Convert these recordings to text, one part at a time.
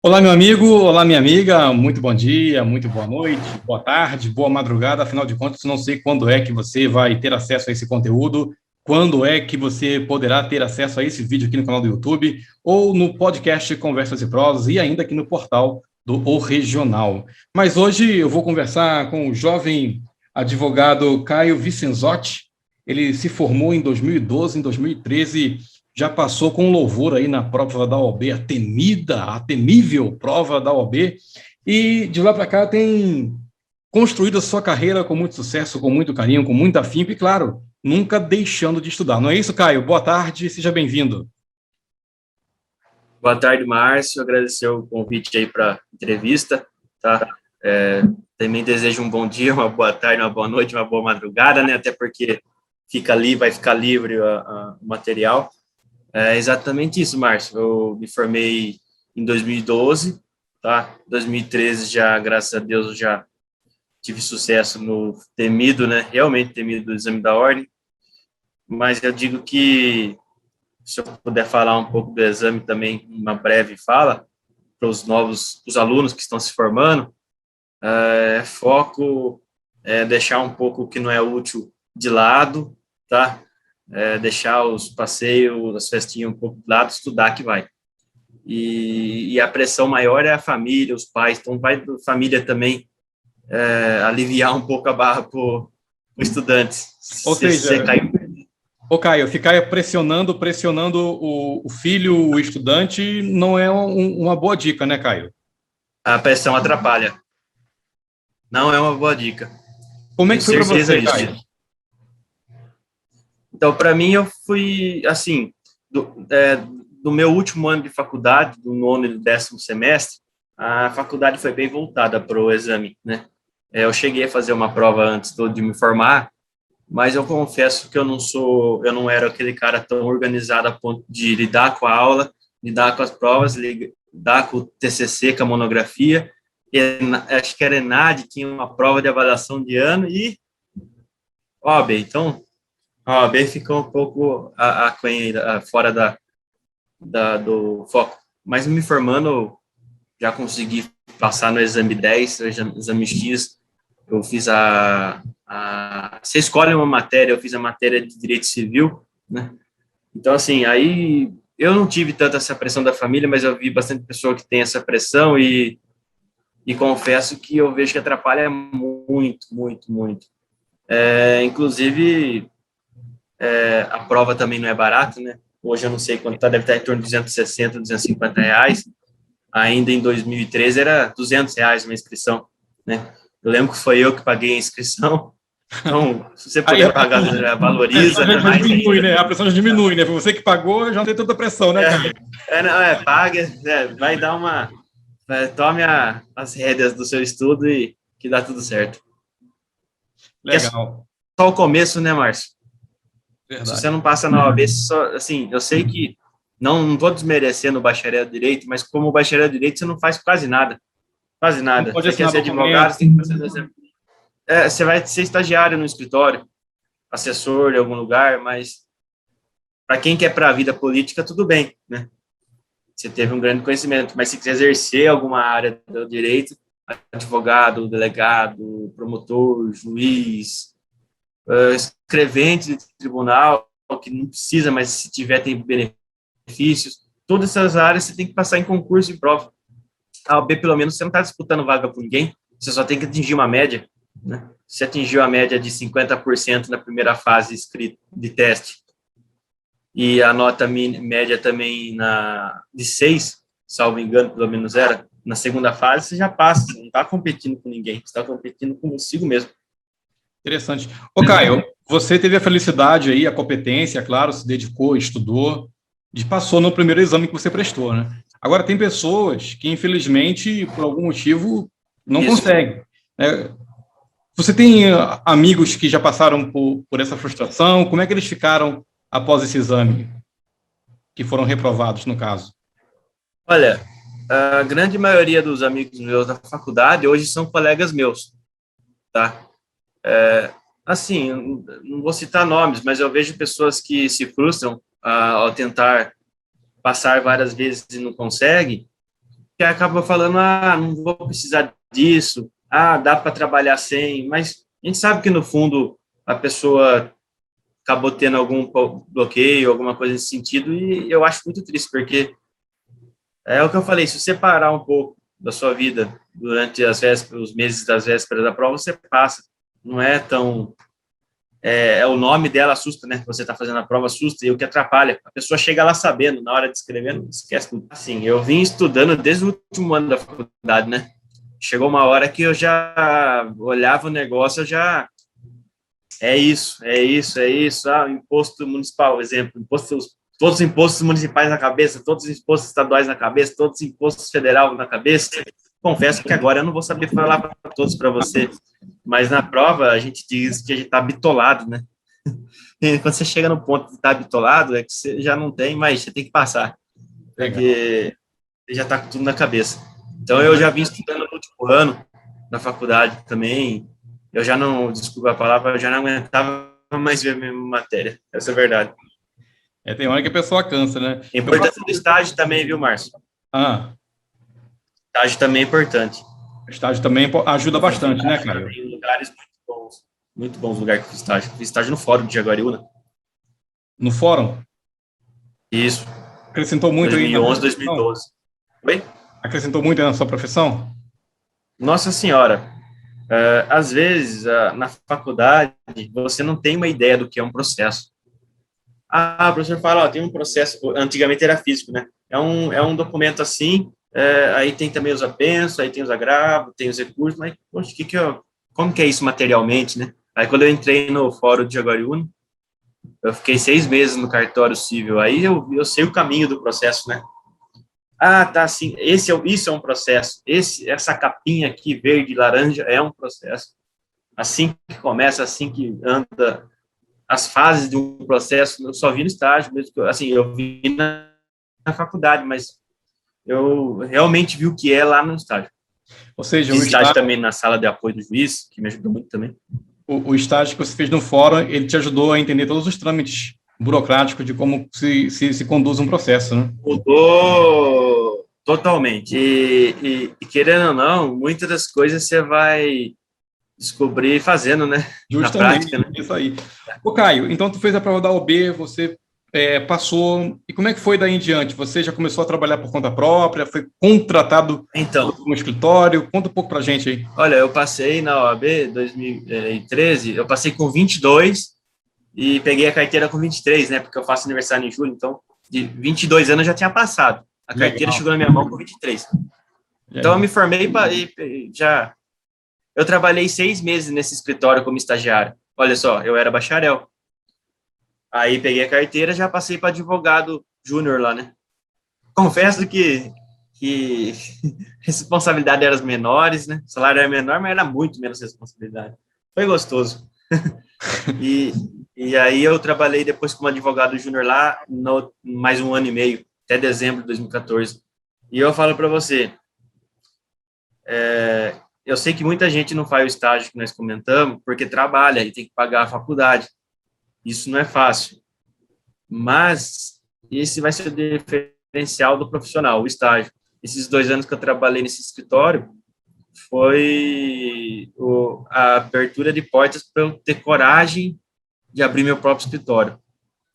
Olá, meu amigo, olá, minha amiga, muito bom dia, muito boa noite, boa tarde, boa madrugada. Afinal de contas, não sei quando é que você vai ter acesso a esse conteúdo, quando é que você poderá ter acesso a esse vídeo aqui no canal do YouTube, ou no podcast Conversas e Prosas, e ainda aqui no portal do O Regional. Mas hoje eu vou conversar com o jovem advogado Caio Vicenzotti. Ele se formou em 2012, em 2013 já passou com louvor aí na prova da OAB, a temida, a temível prova da OAB, e de lá para cá tem construído a sua carreira com muito sucesso, com muito carinho, com muito afinco e, claro, nunca deixando de estudar. Não é isso, Caio? Boa tarde, seja bem-vindo. Boa tarde, Márcio. Agradecer o convite aí para a entrevista, tá? Também desejo um bom dia, uma boa tarde, uma boa noite, uma boa madrugada, né? Até porque vai ficar livre o material. É exatamente isso, Márcio. Eu me formei em 2012, tá? 2013 já, graças a Deus, já tive sucesso no temido, né? Realmente temido exame da ordem. Mas eu digo que, se eu puder falar um pouco do exame também, uma breve fala, para os alunos que estão se formando, foco é deixar um pouco o que não é útil de lado, tá? Deixar os passeios, as festinhas um pouco de lado, estudar que vai. E a pressão maior é a família, os pais, então vai a família também aliviar um pouco a barra para o estudante. Ou Se você seja, cair. ô Caio, ficar pressionando o filho, o estudante, não é uma boa dica, né, Caio? A pressão atrapalha. Não é uma boa dica. Como é Tenho que foi para certeza você, disso. Caio? Então, para mim, eu fui, assim, do meu último ano de faculdade, do nono e do 10º semestre, a faculdade foi bem voltada para o exame, né? Eu cheguei a fazer uma prova antes de me formar, mas eu confesso que eu não era aquele cara tão organizado a ponto de lidar com a aula, lidar com as provas, lidar com o TCC, com a monografia. Acho que era ENAD, tinha uma prova de avaliação de ano e OAB. Então, a OAB ficou um pouco fora do foco. Mas me formando, já consegui passar no exame 10, exame X. Eu fiz você escolhe uma matéria, eu fiz a matéria de Direito Civil, né? Então, assim, aí eu não tive tanta essa pressão da família, mas eu vi bastante pessoa que tem essa pressão e confesso que eu vejo que atrapalha muito, muito, muito. Inclusive, a prova também não é barata, né? Hoje eu não sei quanto tá, deve estar em torno de 260, R$ 250. Ainda em 2013 era R$ 200 uma inscrição, né? Eu lembro que foi eu que paguei a inscrição. Então, se você Aí puder pagar, valoriza, né? já Mais diminui, ainda. né? A pressão já diminui, né? Foi você que pagou, já não tem tanta pressão, né, Caio? Não, paga, vai dar tome as rédeas do seu estudo e que dá tudo certo. E é só Legal, o começo, né, Márcio? Se você verdade. não passa na OAB, assim, eu sei que não estou desmerecendo o bacharel de direito, mas como bacharel de direito você não faz quase nada, quase Não nada. pode Você quer assinar ser advogado, documento. você tem que fazer, você vai ser estagiário no escritório, assessor de algum lugar, mas para quem quer para a vida política, tudo bem, né? Você teve um grande conhecimento, mas se quiser exercer alguma área do direito, advogado, delegado, promotor, juiz, escrevente de tribunal, que não precisa, mas se tiver tem benefícios, todas essas áreas você tem que passar em concurso e prova. A OAB, pelo menos, você não está disputando vaga com ninguém, você só tem que atingir uma média, né? Se atingiu a média de 50% na primeira fase de teste e a nota média também de 6, salvo engano, pelo menos era, na segunda fase, você já passa, você não está competindo com ninguém, você está competindo consigo mesmo. Interessante. Ô, Caio, você teve a felicidade aí, a competência, claro, se dedicou, estudou, passou no primeiro exame que você prestou, né? Agora, tem pessoas que, infelizmente, por algum motivo, não Isso. conseguem, né? Você tem amigos que já passaram por essa frustração? Como é que eles ficaram após esse exame, que foram reprovados, no caso? Olha, a grande maioria dos amigos meus da faculdade hoje são colegas meus, tá? Assim, não vou citar nomes, mas eu vejo pessoas que se frustram ao tentar passar várias vezes e não conseguem, que acaba falando, não vou precisar disso, dá para trabalhar sem, mas a gente sabe que, no fundo, a pessoa acabou tendo algum bloqueio, alguma coisa nesse sentido, e eu acho muito triste, porque é o que eu falei, se você parar um pouco da sua vida durante as vésperas, os meses das vésperas da prova, você passa, não é tão... o nome dela assusta, né? Você está fazendo a prova, assusta, e o que atrapalha. A pessoa chega lá sabendo, na hora de escrever, não esquece tudo. Assim, eu vim estudando desde o último ano da faculdade, né? Chegou uma hora que eu já olhava o negócio, eu já... É isso. Imposto municipal, exemplo, todos os impostos municipais na cabeça, todos os impostos estaduais na cabeça, todos os impostos federais na cabeça. Confesso que agora eu não vou saber falar para todos para você, mas na prova a gente diz que a gente está bitolado, né? E quando você chega no ponto de estar bitolado, é que você já não tem, mas você tem que passar, porque você já está com tudo na cabeça. Então eu já vim estudando no último ano na faculdade também. Eu já não, desculpa a palavra, eu já não aguentava mais ver a mesma matéria. Essa é a verdade. Tem hora que a pessoa cansa, né? É importante o estágio também, viu, Márcio? Estágio também é importante. Estágio também ajuda bastante, né, Caio? Tem lugares muito bons lugares que estágio. Fiz estágio no Fórum de Jaguariúna. No Fórum? Isso. Acrescentou muito 2011, 2012. Oi? Acrescentou muito aí na sua profissão? Nossa Senhora. Às vezes, na faculdade, você não tem uma ideia do que é um processo. O professor fala, tem um processo, antigamente era físico, né? É um documento assim, aí tem também os apensos, aí tem os agravos, tem os recursos, mas, poxa, como que é isso materialmente, né? Aí, quando eu entrei no Fórum de Jaguariúna, eu fiquei 6 meses no cartório civil, aí eu sei o caminho do processo, né? Tá, assim, isso é um processo, essa capinha aqui, verde e laranja, é um processo. Assim que começa, assim que anda, as fases de um processo, eu só vi no estágio, mesmo, assim, eu vi na faculdade, mas eu realmente vi o que é lá no estágio. Ou seja, fiz estágio também na sala de apoio do juiz, que me ajudou muito também. O estágio que você fez no fórum, ele te ajudou a entender todos os trâmites burocráticos de como se conduz um processo, né? Mudou totalmente. E querendo ou não, muitas das coisas você vai descobrir fazendo, né? Justamente, na prática, né? Isso aí. Ô, Caio, então tu fez a prova da OB, você passou, e como é que foi daí em diante? Você já começou a trabalhar por conta própria, foi contratado no escritório? Conta um pouco pra gente aí. Olha, eu passei na OAB em 2013, eu passei com 22 e peguei a carteira com 23, né? Porque eu faço aniversário em julho, então de 22 anos eu já tinha passado. A carteira chegou na minha mão com 23. Então eu me formei e já... Eu trabalhei 6 meses nesse escritório como estagiário. Olha só, eu era bacharel. Aí peguei a carteira, já passei para advogado júnior lá, né? Confesso que responsabilidade era as menores, né? O salário era menor, mas era muito menos responsabilidade. Foi gostoso. e aí eu trabalhei depois como advogado júnior lá, mais 1 ano e meio, até dezembro de 2014. E eu falo para você, eu sei que muita gente não faz o estágio que nós comentamos, porque trabalha e tem que pagar a faculdade. Isso não é fácil. Mas esse vai ser o diferencial do profissional, o estágio. Esses 2 anos que eu trabalhei nesse escritório foi a abertura de portas para eu ter coragem de abrir meu próprio escritório,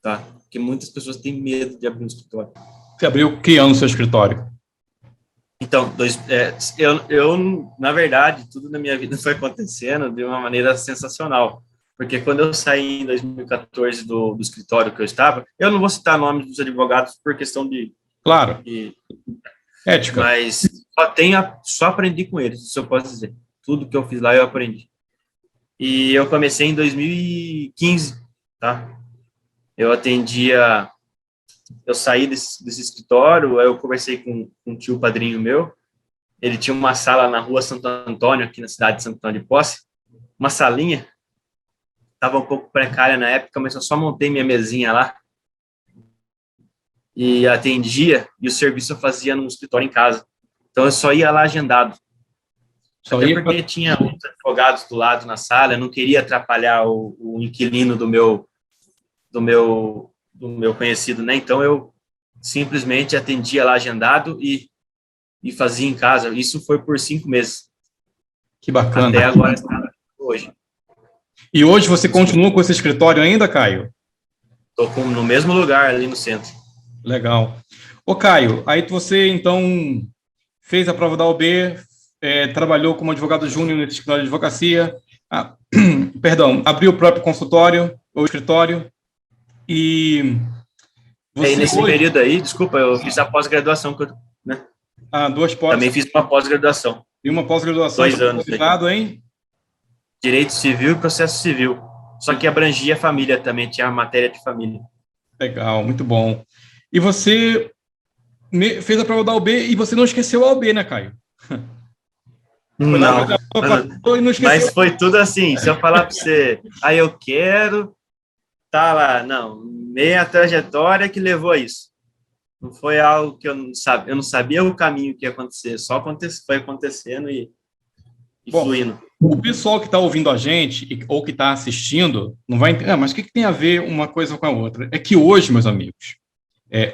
tá? Porque muitas pessoas têm medo de abrir um escritório. Você abriu que ano o seu escritório? Então, na verdade, tudo na minha vida foi acontecendo de uma maneira sensacional. Porque quando eu saí em 2014 do escritório que eu estava, eu não vou citar nomes dos advogados por questão de... Claro. Ética. Mas só aprendi com eles, isso eu posso dizer. Tudo que eu fiz lá eu aprendi. E eu comecei em 2015, tá? Eu saí desse escritório, eu conversei com um tio padrinho meu, ele tinha uma sala na rua Santo Antônio, aqui na cidade de Santo Antônio de Posse, uma salinha, estava um pouco precária na época, mas eu só montei minha mesinha lá, e atendia, e o serviço eu fazia no escritório em casa. Então eu só ia lá agendado. Até porque tinha outros advogados do lado na sala, eu não queria atrapalhar o inquilino do meu conhecido, né? Então eu simplesmente atendia lá agendado e e fazia em casa. Isso foi por 5 meses. Que bacana. Até agora, hoje. E hoje você continua com esse escritório ainda, Caio? Estou no mesmo lugar ali no centro. Legal. Ô, Caio, aí você, então, fez a prova da OAB, trabalhou como advogado júnior nesse escritório de advocacia, perdão, abriu o próprio consultório, ou escritório, e você nesse hoje... período aí, desculpa, eu fiz a pós-graduação, né? Duas pós... Também fiz uma pós-graduação. E uma pós-graduação 2 anos. em Direito Civil e Processo Civil. Só que abrangia a família também, tinha a matéria de família. Legal, muito bom. E você fez a prova da OAB e você não esqueceu a OAB, né, Caio? Não, mas foi tudo assim, se eu falar para você, eu quero, tá lá, não, meia trajetória que levou a isso. Não foi algo que eu não sabia o caminho que ia acontecer, só foi acontecendo e fluindo. O pessoal que está ouvindo a gente ou que está assistindo não vai entender, mas o que tem a ver uma coisa com a outra? É que hoje, meus amigos,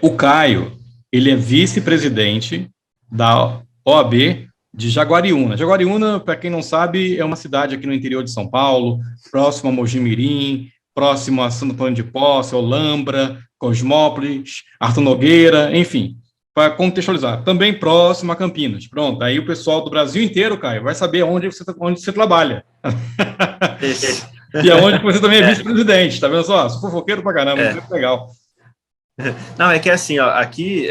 o Caio, ele é vice-presidente da OAB de Jaguariúna. Jaguariúna, para quem não sabe, é uma cidade aqui no interior de São Paulo, próximo a Mojimirim, próximo a Santo Antônio de Posse, Olambra, Cosmópolis, Arthur Nogueira, enfim, para contextualizar. Também próximo a Campinas. Pronto, aí o pessoal do Brasil inteiro, Caio, vai saber onde você trabalha. E aonde você também é vice-presidente, tá vendo só? Sou fofoqueiro pra caramba, muito legal. Não, é que assim, aqui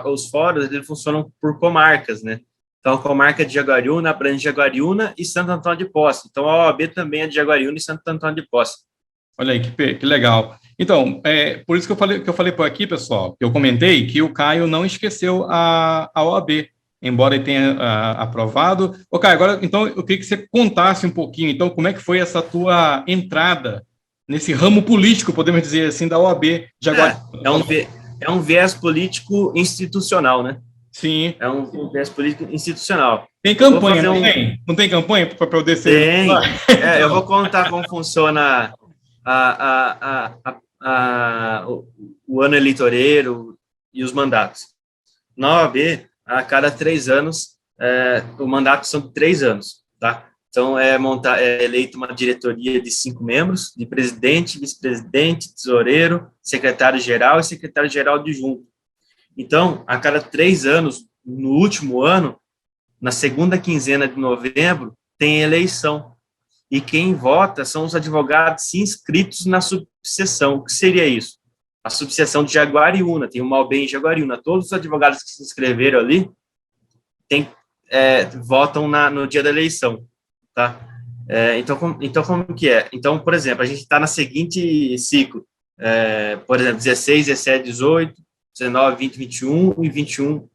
os fóruns eles funcionam por comarcas, né? Então, a comarca de Jaguariúna abrange Jaguariúna e Santo Antônio de Posse. Então, a OAB também é de Jaguariúna e Santo Antônio de Posse. Olha aí, que legal. Então, por isso que eu falei por aqui, pessoal, que eu comentei que o Caio não esqueceu a OAB, embora ele tenha aprovado. Ô, Caio, agora, então, eu queria que você contasse um pouquinho, então, como é que foi essa tua entrada nesse ramo político, podemos dizer assim, da OAB de Jaguariúna. É um viés político institucional, né? Sim. É um viés político institucional. Tem campanha, não tem? Não tem campanha para poder ser? Tem. Eu vou contar como funciona o ano eleitoreiro e os mandatos. Na OAB, a cada 3 anos, o mandato são 3 anos, tá? Então, é eleito uma diretoria de 5 membros, de presidente, vice-presidente, tesoureiro, secretário-geral e secretário-geral adjunto. Então, a cada 3 anos, no último ano, na segunda quinzena de novembro, tem eleição. E quem vota são os advogados inscritos na subseção. O que seria isso? A subseção de Jaguariúna, tem uma OAB em Jaguariúna. Todos os advogados que se inscreveram ali votam no dia da eleição. Tá? Então, como que é? Então, por exemplo, a gente está na seguinte ciclo. Por exemplo, 16, 17, 18, 19, 20, 21 e 21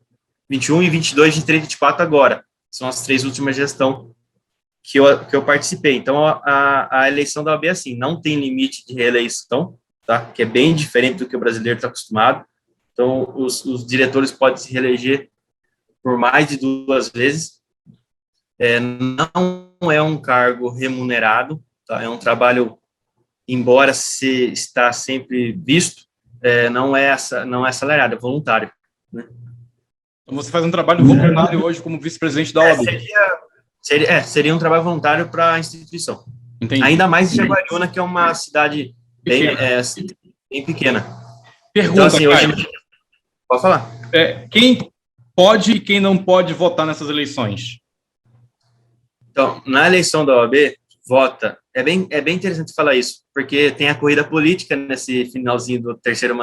e 22, 23 e 24 agora. São as 3 últimas gestões que eu participei. Então, a eleição da OAB é assim, não tem limite de reeleição, tá? Que é bem diferente do que o brasileiro está acostumado. Então, os diretores podem se reeleger por mais de 2 vezes. Não é um cargo remunerado, tá? É um trabalho, embora se está sempre visto, não é salariado, é voluntário. Né? Então, você faz um trabalho voluntário hoje como vice-presidente da OAB. Seria um trabalho voluntário para a instituição. Entendi. Ainda mais em Jaguariúna, que é uma cidade bem pequena. Pergunta, então, assim, hoje... Pode falar. Quem pode e quem não pode votar nessas eleições? Então, na eleição da OAB, vota. É bem interessante falar isso, porque tem a corrida política nesse finalzinho do terceiro ano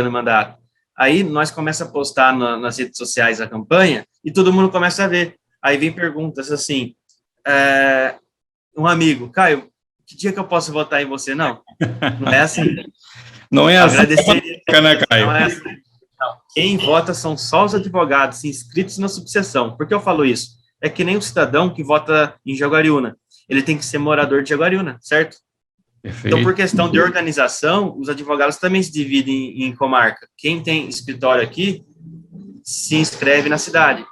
de mandato. Aí nós começamos a postar nas redes sociais a campanha e todo mundo começa a ver. Aí vem perguntas assim, um amigo, Caio, que dia que eu posso votar em você? Não é assim. Não é assim. Agradeceria. Né, Caio? Não é assim. Não. Quem vota são só os advogados inscritos na subseção. Por que eu falo isso? É que nem o cidadão que vota em Jaguariúna. Ele tem que ser morador de Jaguariúna, certo? Perfeito. Então, por questão de organização, os advogados também se dividem em comarca. Quem tem escritório aqui se inscreve na cidade.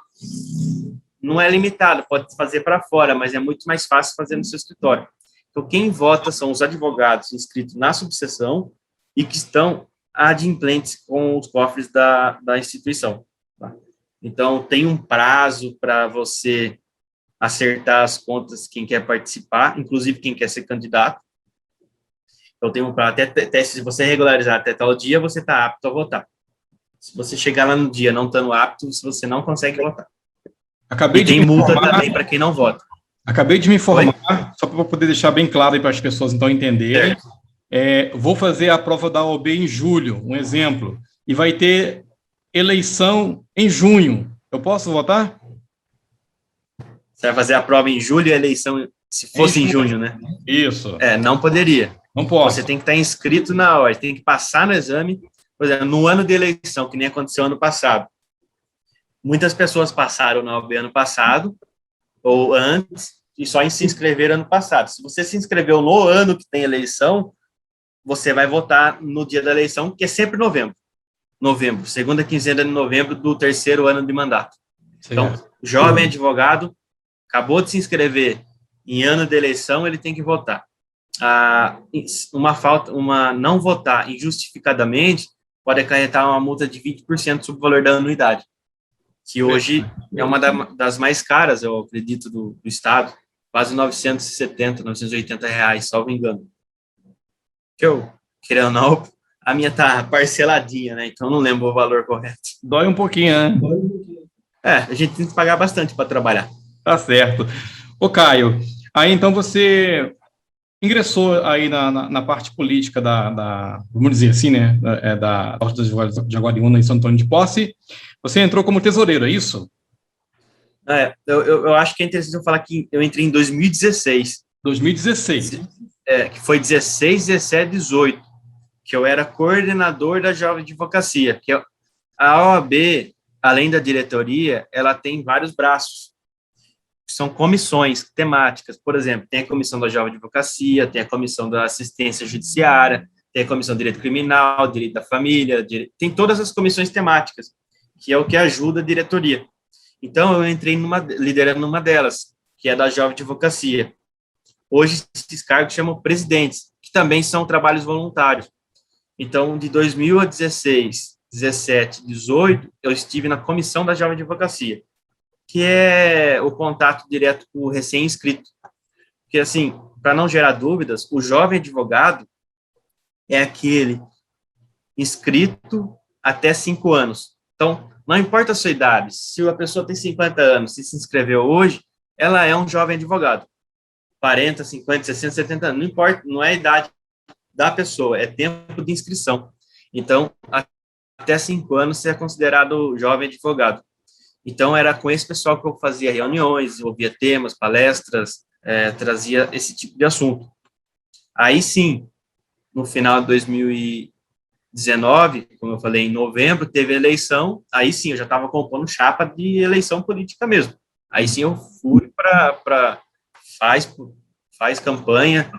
Não é limitado, pode fazer para fora, mas é muito mais fácil fazer no seu escritório. Então, quem vota são os advogados inscritos na subseção e que estão adimplentes com os cofres da instituição. Tá? Então, tem um prazo para você acertar as contas, quem quer participar, inclusive quem quer ser candidato. Então, tem um prazo, até se você regularizar até tal dia, você está apto a votar. Se você chegar lá no dia não estando apto, você não consegue votar. Acabei e de tem me multa informar, também para quem não vota. Acabei de me informar, só para poder deixar bem claro aí para as pessoas então entenderem. Vou fazer a prova da OAB em julho, um exemplo, e vai ter eleição em junho. Eu posso votar? Você vai fazer a prova em julho e a eleição, se fosse em junho, né? Isso. Não poderia. Não posso. Você tem que estar inscrito na hora, tem que passar no exame, por exemplo, no ano de eleição, que nem aconteceu ano passado. Muitas pessoas passaram na OAB ano passado, ou antes, e só se inscreveram ano passado. Se você se inscreveu no ano que tem eleição, você vai votar no dia da eleição, que é sempre novembro. Segunda quinzena de novembro do terceiro ano de mandato. Então, jovem advogado, acabou de se inscrever em ano de eleição, ele tem que votar. Não votar injustificadamente pode acarretar uma multa de 20% sobre o valor da anuidade, que hoje é uma das mais caras, eu acredito, do Estado, quase 970, 980 reais, salvo engano. Que eu, querendo ou não, a minha tá parceladinha, né? Então não lembro o valor correto. Dói um pouquinho, né? A gente tem que pagar bastante para trabalhar. Tá certo. Ô, Caio, aí então você ingressou aí na parte política vamos dizer assim, né, da Ordem dos Advogados de Jaguariúna em Santo Antônio de Posse. Você entrou como tesoureiro, é isso? Eu acho que é interessante eu falar que eu entrei em 2016. 2016. Que foi 16, 17, 18, que eu era coordenador da Jovem Advocacia, que a OAB, além da diretoria, ela tem vários braços. São comissões temáticas, por exemplo, tem a comissão da Jovem Advocacia, tem a comissão da assistência judiciária, tem a comissão de direito criminal, direito da família, tem todas as comissões temáticas, que é o que ajuda a diretoria. Então, eu entrei liderando uma delas, que é da Jovem Advocacia. Hoje, esses cargos chamam presidentes, que também são trabalhos voluntários. Então, de 2016, 17, 18, eu estive na comissão da Jovem Advocacia, que é o contato direto com o recém-inscrito. Porque, assim, para não gerar dúvidas, o jovem advogado é aquele inscrito até 5 anos. Então, não importa a sua idade, se a pessoa tem 50 anos, se inscreveu hoje, ela é um jovem advogado. 40, 50, 60, 70 anos, não importa, não é a idade da pessoa, é tempo de inscrição. Então, até 5 anos você é considerado jovem advogado. Então, era com esse pessoal que eu fazia reuniões, ouvia temas, palestras, trazia esse tipo de assunto. Aí sim, no final de 2019, como eu falei, em novembro, teve eleição, aí sim, eu já estava compondo chapa de eleição política mesmo. Aí sim, eu fui para faz campanha,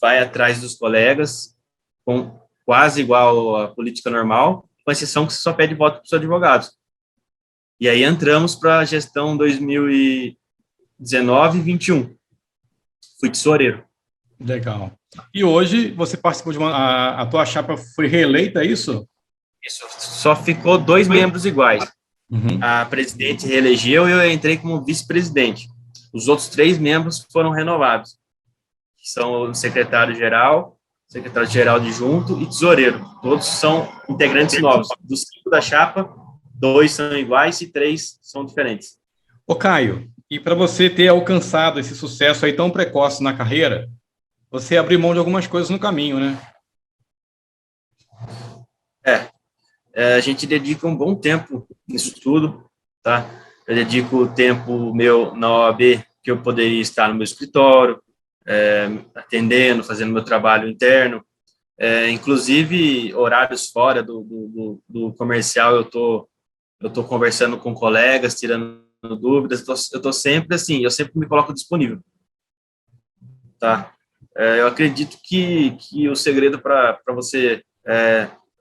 vai atrás dos colegas, quase igual à política normal, com exceção que você só pede voto para os advogados. E aí entramos para a gestão 2019 e 21. Fui tesoureiro. Legal. E hoje você participou de a tua chapa foi reeleita, é isso? Isso, só ficou 2 membros iguais. Uhum. A presidente reelegeu e eu entrei como vice-presidente. Os outros 3 membros foram renovados, que são o secretário-geral adjunto e tesoureiro. Todos são integrantes novos. Dos 5 da chapa, 2 são iguais e 3 são diferentes. Ô, Caio, e para você ter alcançado esse sucesso aí tão precoce na carreira, você abriu mão de algumas coisas no caminho, né? A gente dedica um bom tempo nisso tudo, tá? Eu dedico tempo meu na OAB, que eu poderia estar no meu escritório, atendendo, fazendo meu trabalho interno, inclusive horários fora do comercial, eu tô conversando com colegas, tirando dúvidas, eu tô sempre assim, eu sempre me coloco disponível, tá? Eu acredito que o segredo para você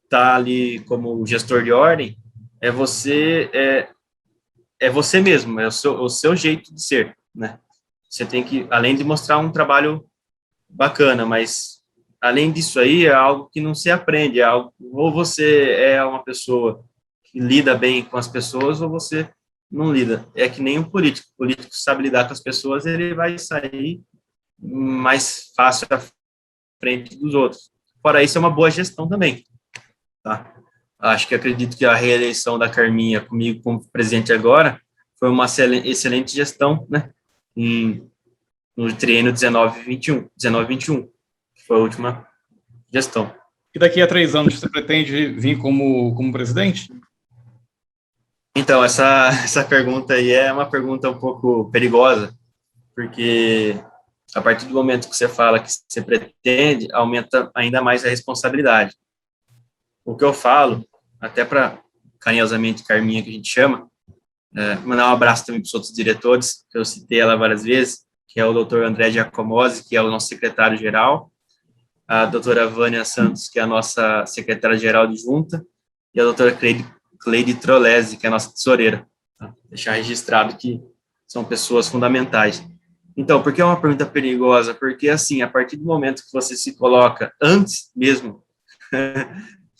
estar ali como gestor de ordem é você mesmo, é o seu jeito de ser, né? Você tem que, além de mostrar um trabalho bacana, mas além disso aí é algo que não se aprende, é algo, ou você é uma pessoa lida bem com as pessoas ou você não lida. É que nem um político. O político sabe lidar com as pessoas, ele vai sair mais fácil à frente dos outros. Fora isso, é uma boa gestão também, tá? Acredito que a reeleição da Carminha comigo como presidente agora foi uma excelente gestão, né? No triênio 19-21, que foi a última gestão. E daqui a 3 anos, você pretende vir como presidente? Então, essa pergunta aí é uma pergunta um pouco perigosa, porque a partir do momento que você fala que você pretende, aumenta ainda mais a responsabilidade. O que eu falo, até para carinhosamente Carminha, que a gente chama, mandar um abraço também para os outros diretores, que eu citei ela várias vezes, que é o doutor André Giacomozzi, que é o nosso secretário-geral, a doutora Vânia Santos, que é a nossa secretária-geral de junta, e a doutora Cleide Trolesi, que é a nossa tesoureira. Tá? Deixar registrado que são pessoas fundamentais. Então, por que é uma pergunta perigosa? Porque, assim, a partir do momento que você se coloca antes mesmo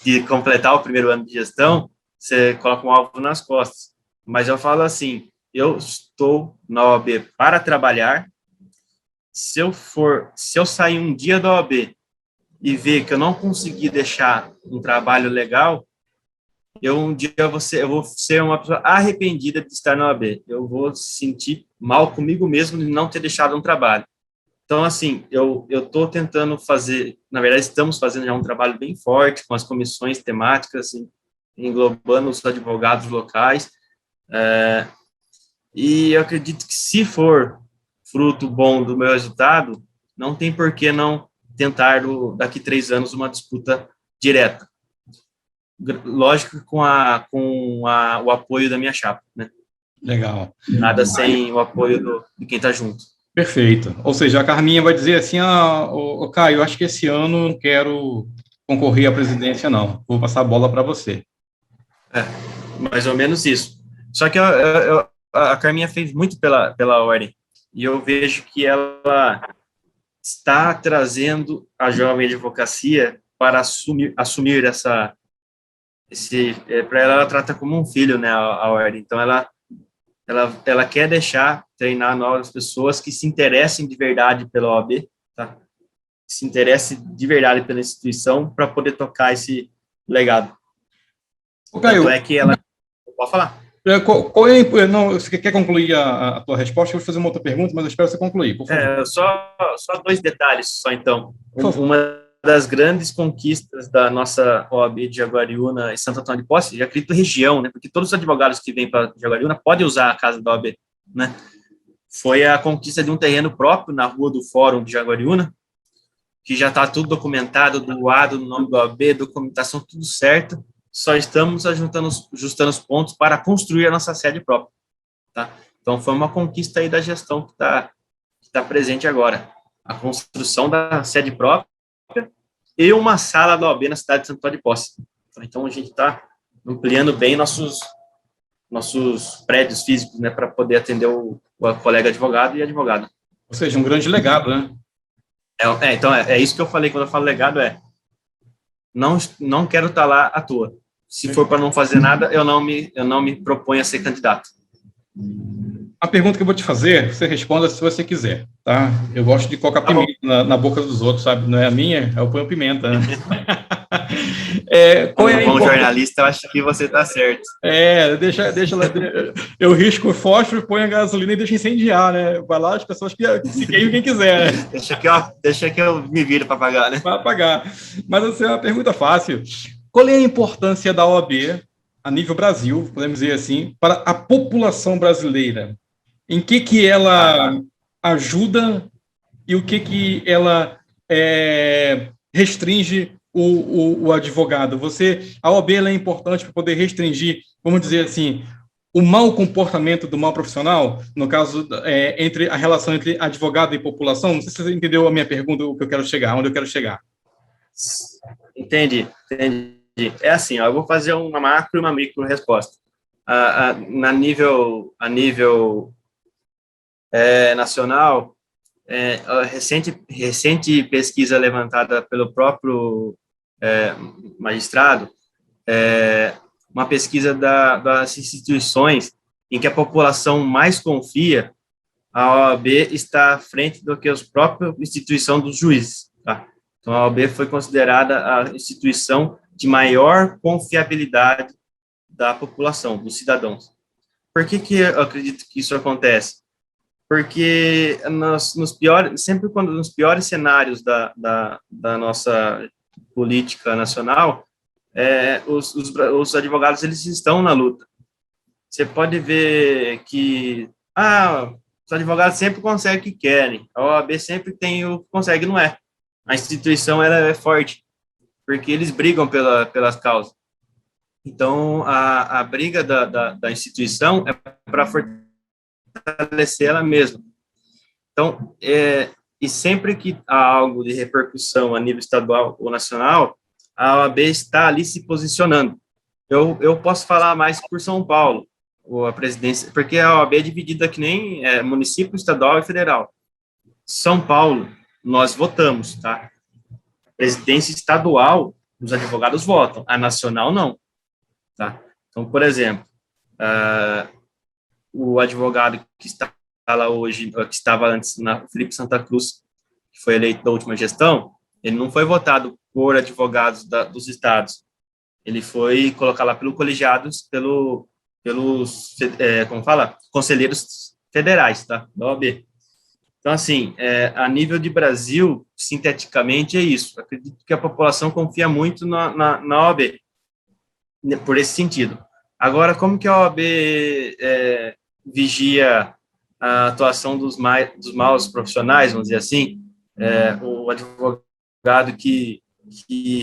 de completar o primeiro ano de gestão, você coloca um alvo nas costas. Mas eu falo assim, eu estou na OAB para trabalhar. Se eu sair um dia da OAB e ver que eu não consegui deixar um trabalho legal, um dia eu vou ser uma pessoa arrependida de estar na OAB. Eu vou sentir mal comigo mesmo de não ter deixado um trabalho. Então, assim, eu estou tentando fazer, na verdade, estamos fazendo já um trabalho bem forte com as comissões temáticas, assim, englobando os advogados locais, e eu acredito que se for fruto bom do meu resultado, não tem por que não tentar, daqui 3 anos, uma disputa direta. Lógico, com o apoio da minha chapa, né? Legal. Nada sem o apoio de quem está junto. Perfeito. Ou seja, a Carminha vai dizer assim, Caio, eu acho que esse ano eu não quero concorrer à presidência, não. Vou passar a bola para você. Mais ou menos isso. Só que a Carminha fez muito pela ordem, e eu vejo que ela está trazendo a jovem advocacia para assumir para ela trata como um filho, né, a ordem. Então ela quer treinar novas pessoas que se interessem de verdade pela OAB, tá? Se interessem de verdade pela instituição para poder tocar esse legado. Caio, tanto é que ela pode falar. Não, você quer concluir a tua resposta? Eu vou fazer uma outra pergunta, mas eu espero você concluir, por favor. Só 2 detalhes, só então. Uma das grandes conquistas da nossa OAB de Jaguariúna e Santo Antônio de Posse, e acredito região, né, porque todos os advogados que vêm para Jaguariúna podem usar a casa da OAB, né, foi a conquista de um terreno próprio na rua do Fórum de Jaguariúna, que já está tudo documentado, doado no nome da OAB, documentação tudo certo, só estamos ajustando os pontos para construir a nossa sede própria, tá? Então, foi uma conquista aí da gestão que tá presente agora. A construção da sede própria e uma sala da OAB na cidade de Santo Antônio de Posse. Então, a gente está ampliando bem nossos prédios físicos, né, para poder atender o colega advogado e advogada. Ou seja, um grande legado, né? Então, é isso que eu falei quando eu falo legado, não quero estar lá à toa. Se for para não fazer nada, eu não me proponho a ser candidato. A pergunta que eu vou te fazer, você responda se você quiser, tá? Eu gosto de colocar pimenta na boca dos outros, sabe? Não é a minha, eu ponho pimenta, né? Como jornalista, eu acho que você está certo. Deixa eu risco o fósforo, ponho a gasolina e deixo incendiar, né? Vai lá, as pessoas que se queimem quem quiser, né? Deixa que eu me viro para pagar, né? Para pagar. Mas essa é uma pergunta fácil. Qual é a importância da OAB a nível Brasil, podemos dizer assim, para a população brasileira? Em que ela ajuda e o que ela restringe o advogado? A OAB ela é importante para poder restringir, vamos dizer assim, o mau comportamento do mau profissional, no caso, entre a relação entre advogado e população? Não sei se você entendeu a minha pergunta, o que eu quero chegar, onde eu quero chegar. Entendi. É assim, eu vou fazer uma macro e uma micro resposta. A nível nacional, a recente pesquisa levantada pelo próprio magistrado uma pesquisa das instituições em que a população mais confia, a OAB está à frente do que a própria instituição dos juízes, tá? Então, a OAB foi considerada a instituição de maior confiabilidade da população, dos cidadãos. Por que eu acredito que isso acontece? Porque sempre quando nos piores cenários da nossa política nacional, os advogados, eles estão na luta. Você pode ver que os advogados sempre conseguem o que querem, a OAB sempre tem o que consegue, não é. A instituição, ela é forte, porque eles brigam pelas causas. Então, a briga da instituição é para fortalecer ela mesma. Então, e sempre que há algo de repercussão a nível estadual ou nacional, a OAB está ali se posicionando. Eu posso falar mais por São Paulo, ou a presidência, porque a OAB é dividida que nem município, estadual e federal. São Paulo, nós votamos, tá? A presidência estadual, os advogados votam, a nacional não, tá? Então, por exemplo, o advogado que está lá hoje, que estava antes, Felipe Santa Cruz, que foi eleito da última gestão, ele não foi votado por advogados dos estados, ele foi colocado lá pelo colegiados, pelos conselheiros federais, tá, da OAB. Então, assim, a nível de Brasil, sinteticamente, é isso. Acredito que a população confia muito na OAB, por esse sentido. Agora, como que a OAB vigia a atuação dos maus profissionais, vamos dizer assim, o advogado que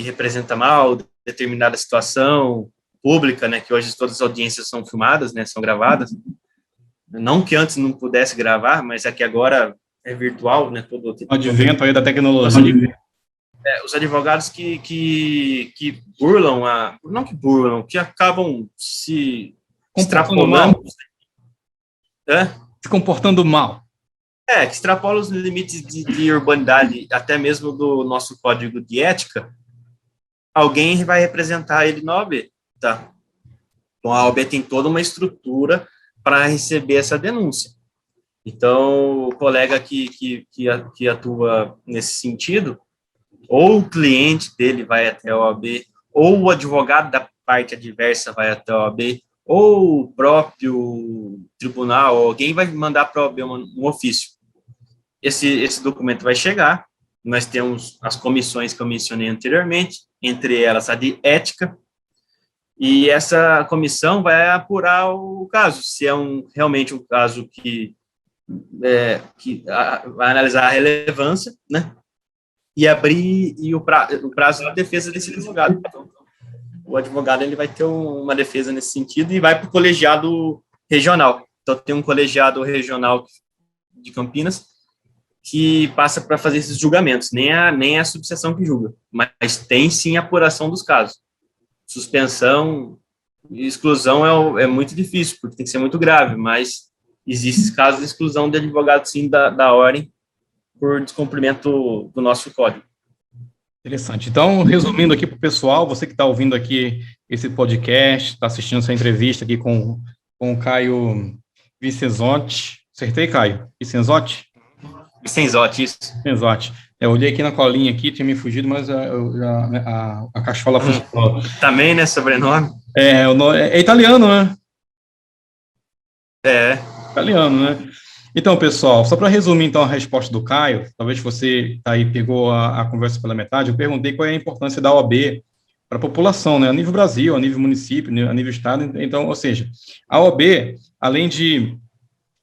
representa mal determinada situação pública, né, que hoje todas as audiências são filmadas, né, são gravadas, não que antes não pudesse gravar, mas é que agora é virtual, né, todo o tipo. Advento aí da tecnologia. Os advogados que burlam, não que burlam, que acabam se extrapolando. Se comportando mal. Que extrapola os limites de urbanidade, até mesmo do nosso código de ética. Alguém vai representar ele na OAB, tá? Então, a OAB tem toda uma estrutura para receber essa denúncia. Então, o colega que atua nesse sentido, ou o cliente dele vai até a OAB, ou o advogado da parte adversa vai até a OAB, ou o próprio tribunal, alguém vai mandar para a OAB um ofício. Esse documento vai chegar, nós temos as comissões que eu mencionei anteriormente, entre elas a de ética, e essa comissão vai apurar o caso, se é realmente um caso que vai analisar a relevância, né, e abrir o prazo de defesa desse advogado. Então, o advogado ele vai ter uma defesa nesse sentido e vai para o colegiado regional. Então, tem um colegiado regional de Campinas que passa para fazer esses julgamentos, nem a subseção que julga, mas tem sim a apuração dos casos. Suspensão e exclusão é muito difícil, porque tem que ser muito grave, mas existem casos de exclusão de advogado, sim, da ordem, por descumprimento do nosso código. Interessante. Então, resumindo aqui para o pessoal, você que está ouvindo aqui esse podcast, está assistindo essa entrevista aqui com o Caio Vicenzotti. Acertei, Caio? Vicenzotti? Vicenzotti, isso. Vicenzotti. Eu olhei aqui na colinha aqui, tinha me fugido, mas a cachola funcionou. Também, né, sobrenome? É italiano, né? Italiano, né? Então, pessoal, só para resumir, então, a resposta do Caio, talvez você aí pegou a conversa pela metade, eu perguntei qual é a importância da OAB para a população, né, a nível Brasil, a nível município, a nível estado, então, ou seja, a OAB, além de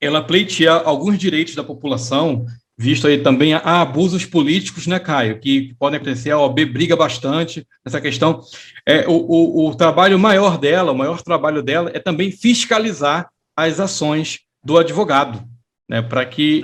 ela pleitear alguns direitos da população, visto aí também há abusos políticos, né, Caio, que podem acontecer, a OAB briga bastante nessa questão, o trabalho maior dela, o maior trabalho dela é também fiscalizar as ações do advogado, né, para que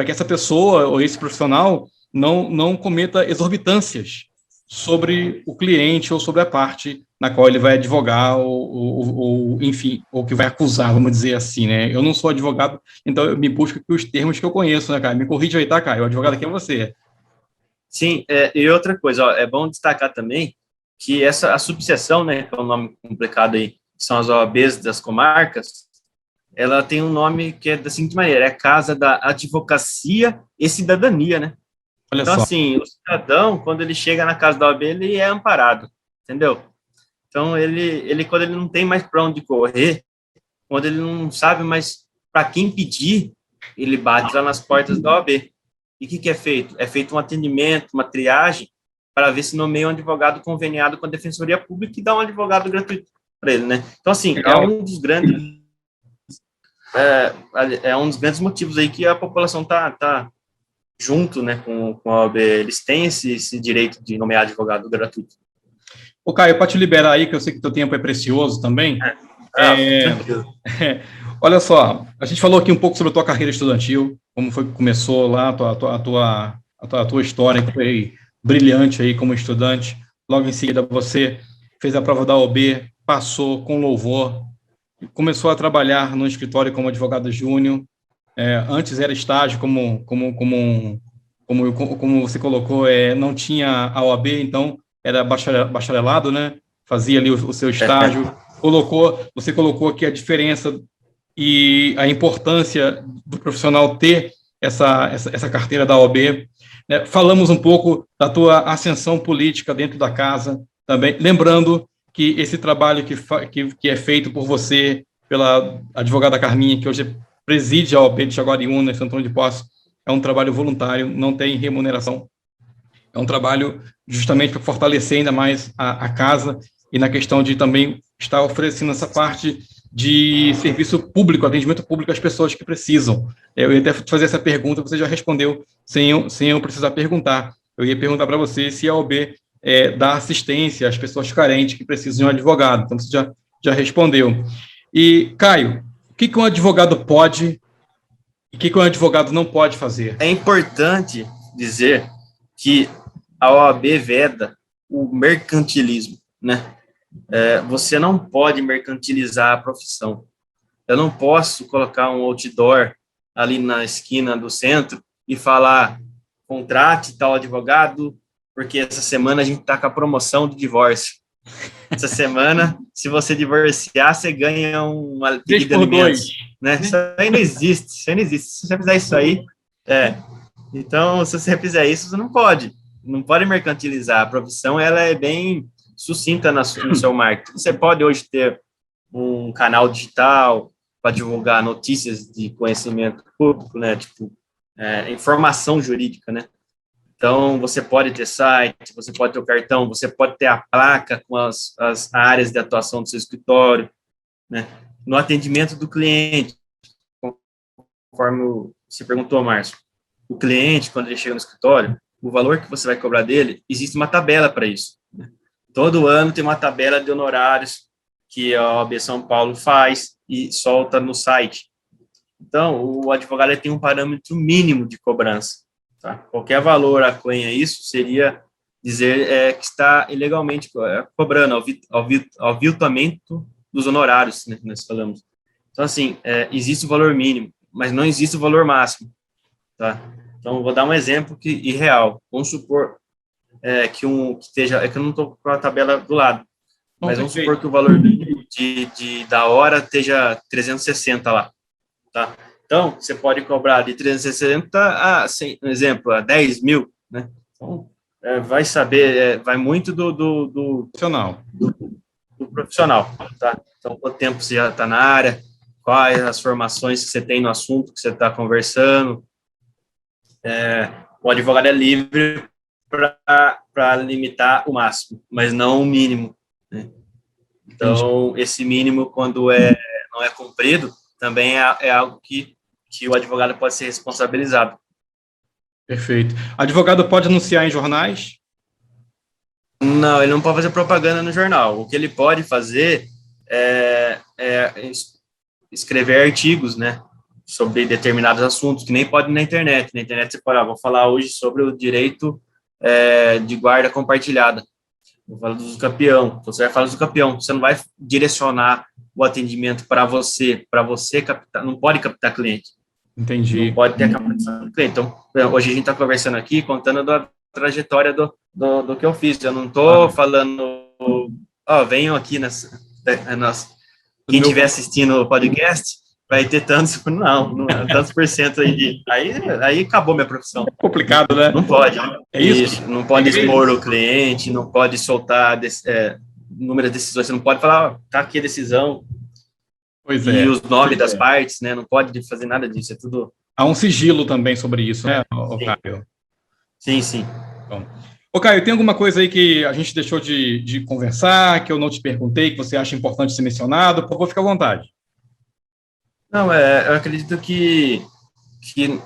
essa pessoa ou esse profissional não cometa exorbitâncias sobre o cliente ou sobre a parte na qual ele vai advogar ou enfim, ou que vai acusar, vamos dizer assim, né? Eu não sou advogado, então eu me busco aqui os termos que eu conheço, né, Caio? Me corrija aí, tá, Caio? O advogado aqui é você. Sim, e outra coisa, é bom destacar também que a subseção, né, que é um nome complicado aí, que são as OABs das comarcas, ela tem um nome que é da seguinte maneira, é Casa da Advocacia e Cidadania, né? Olha Então, só. assim, o cidadão, quando ele chega na casa da OAB, ele é amparado, entendeu? Então, ele quando ele não tem mais para onde correr, quando ele não sabe mais para quem pedir, ele bate lá nas portas da OAB. E o que é feito? É feito um atendimento, uma triagem, para ver se nomeia um advogado conveniado com a Defensoria Pública e dá um advogado gratuito para ele, né? Então, assim, Legal. é um dos grandes motivos aí que a população tá junto, né, com a OAB. Eles têm esse direito de nomear advogado gratuito. Ô, Caio, para te liberar aí, que eu sei que teu tempo é precioso também. Tranquilo. Olha só, a gente falou aqui um pouco sobre a tua carreira estudantil, como foi que começou lá a tua história, que foi brilhante aí como estudante. Logo em seguida você fez a prova da OAB, passou com louvor, começou a trabalhar no escritório como advogado júnior. Antes era estágio, como você colocou, não tinha a OAB, então era bacharelado, né? Fazia ali o seu estágio. Você colocou aqui a diferença e a importância do profissional ter essa carteira da OAB. Né? Falamos um pouco da tua ascensão política dentro da casa também, lembrando que esse trabalho que é feito por você, pela advogada Carminha, que hoje preside a OAB de Jaguariúna, em Santo Antônio de Poços, é um trabalho voluntário, não tem remuneração. É um trabalho justamente para fortalecer ainda mais a casa e na questão de também estar oferecendo essa parte de serviço público, atendimento público às pessoas que precisam. Eu ia até fazer essa pergunta, você já respondeu sem eu precisar perguntar. Eu ia perguntar para você se a OAB dá assistência às pessoas carentes que precisam de um advogado. Então, você já respondeu. E, Caio, o que um advogado pode e o que um advogado não pode fazer? É importante dizer que a OAB veda o mercantilismo, né? Você não pode mercantilizar a profissão. Eu não posso colocar um outdoor ali na esquina do centro e falar, contrate tal advogado, porque essa semana a gente está com a promoção do divórcio. Essa semana, se você divorciar, você ganha uma pedida de alimentos. Né? Isso aí não existe, Se você fizer isso aí, então, se você fizer isso, você não pode mercantilizar. A profissão, ela é bem sucinta no seu marketing. Você pode hoje ter um canal digital para divulgar notícias de conhecimento público, né? Tipo, informação jurídica, né? Então, você pode ter site, você pode ter o cartão, você pode ter a placa com as áreas de atuação do seu escritório, né? No atendimento do cliente, conforme você perguntou, Márcio, o cliente, quando ele chega no escritório, o valor que você vai cobrar dele, existe uma tabela para isso. Né? Todo ano tem uma tabela de honorários que a OAB São Paulo faz e solta no site. Então, o advogado tem um parâmetro mínimo de cobrança. Tá? Qualquer valor aquém a isso seria dizer que está ilegalmente cobrando, aviltamento dos honorários, né, que nós falamos. Então, assim, existe o valor mínimo, mas não existe o valor máximo. Tá? Então, vou dar um exemplo irreal. Vamos supor que esteja... É que eu não estou com a tabela do lado, mas vamos supor que o valor da hora esteja 360 lá. Tá? Então, você pode cobrar de 360 por exemplo, a 10 mil, né? Então, vai saber, vai muito do profissional, tá? Então, quanto tempo você já está na área, quais as formações que você tem no assunto que você está conversando. O advogado é livre para limitar o máximo, mas não o mínimo, né? Então, esse mínimo, quando não é cumprido, também é algo que o advogado pode ser responsabilizado. Perfeito. Advogado pode anunciar em jornais? Não, ele não pode fazer propaganda no jornal. O que ele pode fazer é escrever artigos, né, sobre determinados assuntos, que nem pode na internet. Na internet você pode, vou falar hoje sobre o direito de guarda compartilhada. Vou falar do usucapião. Então, você vai falar do usucapião. Você não vai direcionar o atendimento para você captar, não pode captar cliente. Entendi. Não pode ter a captação do cliente. Então, hoje a gente está conversando aqui, contando da trajetória do que eu fiz. Eu não estou falando venham aqui quem estiver assistindo o podcast, vai ter tantos, não, tantos por cento aí acabou minha profissão. É complicado, né? Não pode. É isso. Não pode expor o cliente, não pode soltar inúmeras decisões, você não pode falar, tá aqui a decisão, os nomes das partes, né? Não pode fazer nada disso, é tudo... Há um sigilo também sobre isso, né, Caio? Sim. Bom. Caio, tem alguma coisa aí que a gente deixou de conversar, que eu não te perguntei, que você acha importante ser mencionado? Por favor, fica à vontade. Não, eu acredito que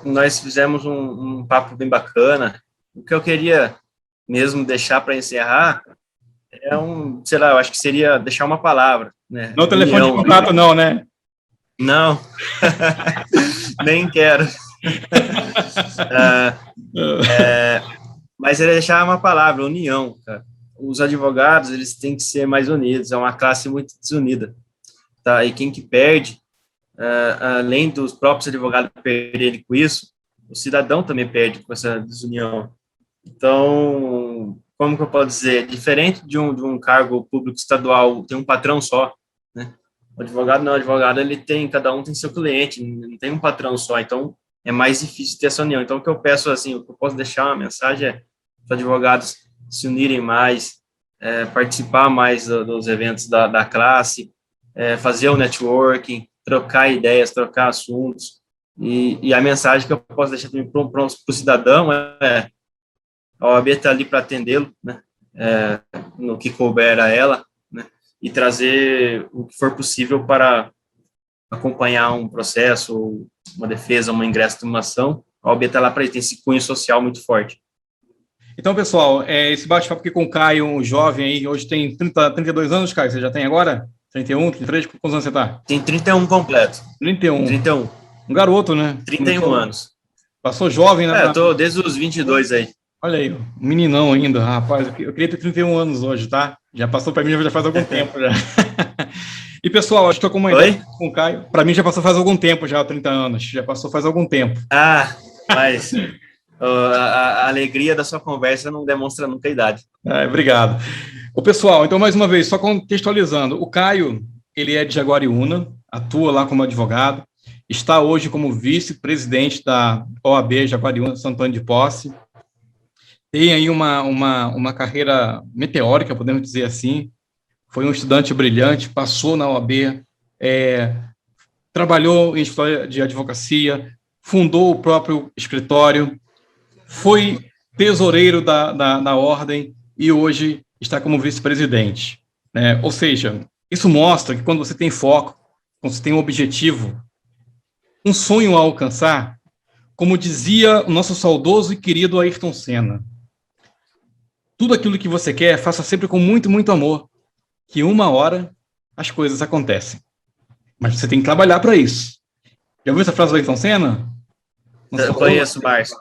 nós fizemos um papo bem bacana. O que eu queria mesmo deixar para encerrar sei lá, eu acho que seria deixar uma palavra, né? Não telefone de contato, não, né? Não, nem quero. Mas ele deixar uma palavra, união, cara. Os advogados, eles têm que ser mais unidos, é uma classe muito desunida, tá? E quem que perde, além dos próprios advogados perderem com isso, o cidadão também perde com essa desunião. Então, como que eu posso dizer? Diferente de um cargo público estadual, tem um patrão só, né? O advogado não, o advogado, cada um tem seu cliente, não tem um patrão só, então é mais difícil ter essa união. Então, o que eu peço, assim, o que eu posso deixar uma mensagem é os advogados se unirem mais, participar mais dos eventos da classe, fazer o networking, trocar ideias, trocar assuntos, e a mensagem que eu posso deixar também para o cidadão a OAB está ali para atendê-lo, né, no que couber a ela, né, e trazer o que for possível para acompanhar um processo, uma defesa, um ingresso de uma ação. A OAB está lá para isso, tem esse cunho social muito forte. Então, pessoal, esse bate-papo aqui com o Caio, um jovem aí, hoje tem 32 anos, Caio, você já tem agora? 31, 33, quantos anos você está? Tem 31 completo. 31. Um garoto, né? 31 anos. Passou jovem, né? Eu tô desde os 22 aí. Olha aí, um meninão ainda, rapaz, eu queria ter 31 anos hoje, tá? Já passou para mim, já faz algum tempo já. E, pessoal, acho que estou com uma ideia com o Caio. Para mim já passou faz algum tempo já, 30 anos, já passou faz algum tempo. Mas... a alegria da sua conversa não demonstra nunca a idade. Obrigado. Pessoal, então, mais uma vez, só contextualizando, o Caio, ele é de Jaguariúna, atua lá como advogado, está hoje como vice-presidente da OAB Jaguariúna Santo Antônio de Posse, tem aí uma carreira meteórica, podemos dizer assim, foi um estudante brilhante, passou na OAB, trabalhou em história de advocacia, fundou o próprio escritório, foi tesoureiro da ordem e hoje está como vice-presidente, né? Ou seja, isso mostra que quando você tem foco, quando você tem um objetivo, um sonho a alcançar, como dizia o nosso saudoso e querido Ayrton Senna, tudo aquilo que você quer, faça sempre com muito, muito amor, que uma hora as coisas acontecem. Mas você tem que trabalhar para isso. Já ouviu essa frase do Ayrton Senna? Eu conheço, Márcio.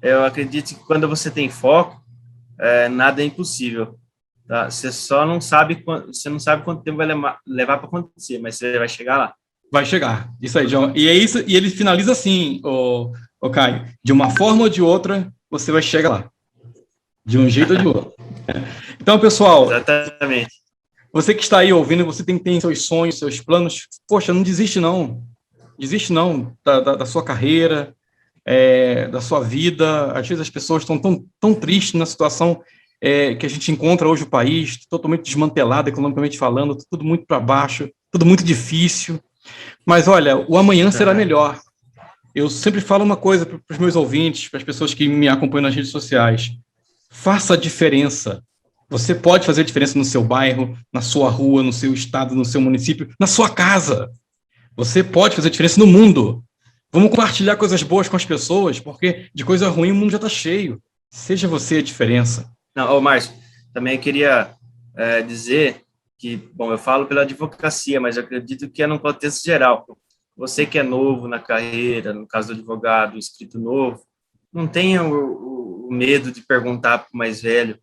Eu acredito que quando você tem foco, nada é impossível. Tá? Você não sabe quanto tempo vai levar para acontecer, mas você vai chegar lá. Vai chegar. Isso aí, João. E é isso. E ele finaliza assim, o Caio. De uma forma ou de outra, você vai chegar lá. De um jeito ou de outro. Então, pessoal. Exatamente. Você que está aí ouvindo, você tem que ter seus sonhos, seus planos. Poxa, não desiste não. Desiste não da sua carreira, da sua vida. Às vezes as pessoas estão tão tristes na situação que a gente encontra hoje o país, totalmente desmantelado, economicamente falando, tudo muito para baixo, tudo muito difícil. Mas, olha, o amanhã será melhor. Eu sempre falo uma coisa para os meus ouvintes, para as pessoas que me acompanham nas redes sociais. Faça a diferença. Você pode fazer a diferença no seu bairro, na sua rua, no seu estado, no seu município, na sua casa. Você pode fazer a diferença no mundo. Vamos compartilhar coisas boas com as pessoas, porque de coisa ruim o mundo já está cheio. Seja você a diferença. Não, Márcio, também queria dizer que, bom, eu falo pela advocacia, mas eu acredito que é num contexto geral. Você que é novo na carreira, no caso do advogado, inscrito novo, não tenha o medo de perguntar para o mais velho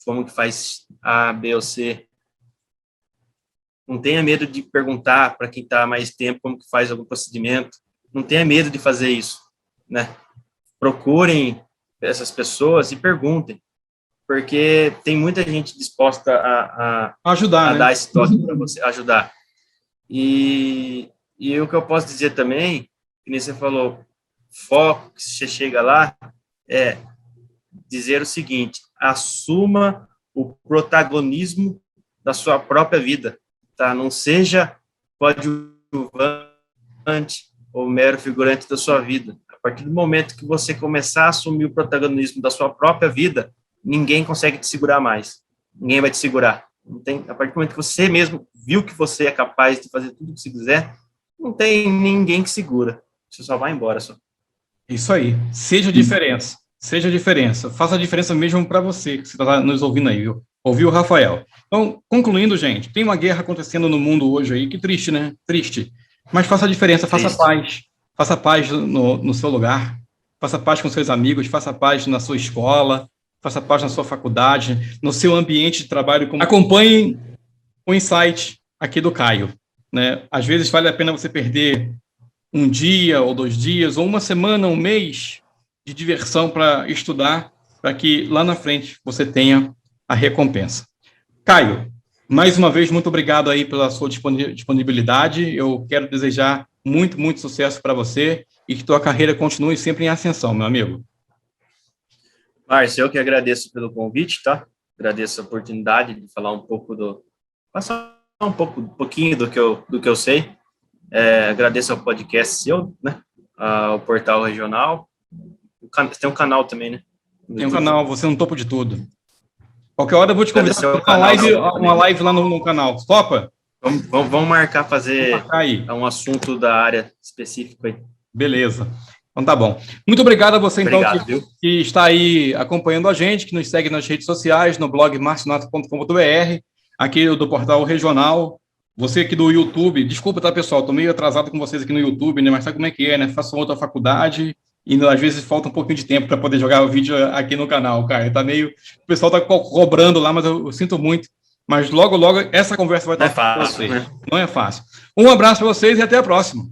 como que faz A, B ou C. Não tenha medo de perguntar para quem está há mais tempo como que faz algum procedimento. Não tenha medo de fazer isso, né? Procurem essas pessoas e perguntem. porque tem muita gente disposta a ajudar, né? dar esse toque para você, ajudar. E o que eu posso dizer também, que nem você falou, foco, que você chega lá, é dizer o seguinte: assuma o protagonismo da sua própria vida, tá? Não seja coadjuvante ou mero figurante da sua vida. A partir do momento que você começar a assumir o protagonismo da sua própria vida, ninguém consegue te segurar mais. Ninguém vai te segurar. Não tem, a partir do momento que você mesmo viu que você é capaz de fazer tudo o que você quiser, não tem ninguém que segura. Você só vai embora, só. Isso aí. Seja a diferença. Seja a diferença. Faça a diferença mesmo para você, que você está nos ouvindo aí, viu? Ouviu o Rafael. Então, concluindo, gente, tem uma guerra acontecendo no mundo hoje aí, que triste, né? Triste. Mas faça a diferença, faça paz. Faça paz no seu lugar, faça paz com seus amigos, faça paz na sua escola, faça paz na sua faculdade, no seu ambiente de trabalho. Acompanhe o insight aqui do Caio, né? Às vezes vale a pena você perder um dia ou 2 dias, ou uma semana, um mês de diversão para estudar, para que lá na frente você tenha a recompensa. Caio, mais uma vez, muito obrigado aí pela sua disponibilidade. Eu quero desejar muito, muito sucesso para você e que tua carreira continue sempre em ascensão, meu amigo. Márcio, eu que agradeço pelo convite, tá? Agradeço a oportunidade de falar um pouco passar um pouquinho do que eu sei. Agradeço ao podcast seu, né? Ao Portal Regional. Tem um canal também, né? Tem um canal, você no topo de tudo. Qualquer hora eu vou te convidar para uma live lá no canal. Topa? Vamos marcar fazer um assunto da área específica aí. Beleza. Então tá bom. Muito obrigado a você, então, que está aí acompanhando a gente, que nos segue nas redes sociais, no blog marcionato.com.br, aqui do Portal Regional. Você aqui do YouTube, desculpa, tá, pessoal? Estou meio atrasado com vocês aqui no YouTube, né? Mas sabe como é que é, né? Faço outra faculdade e às vezes falta um pouquinho de tempo para poder jogar o vídeo aqui no canal, cara. Tá meio... O pessoal tá cobrando lá, mas eu sinto muito. Mas logo, logo, essa conversa vai estar fácil, com vocês. Né? Não é fácil. Um abraço para vocês e até a próxima.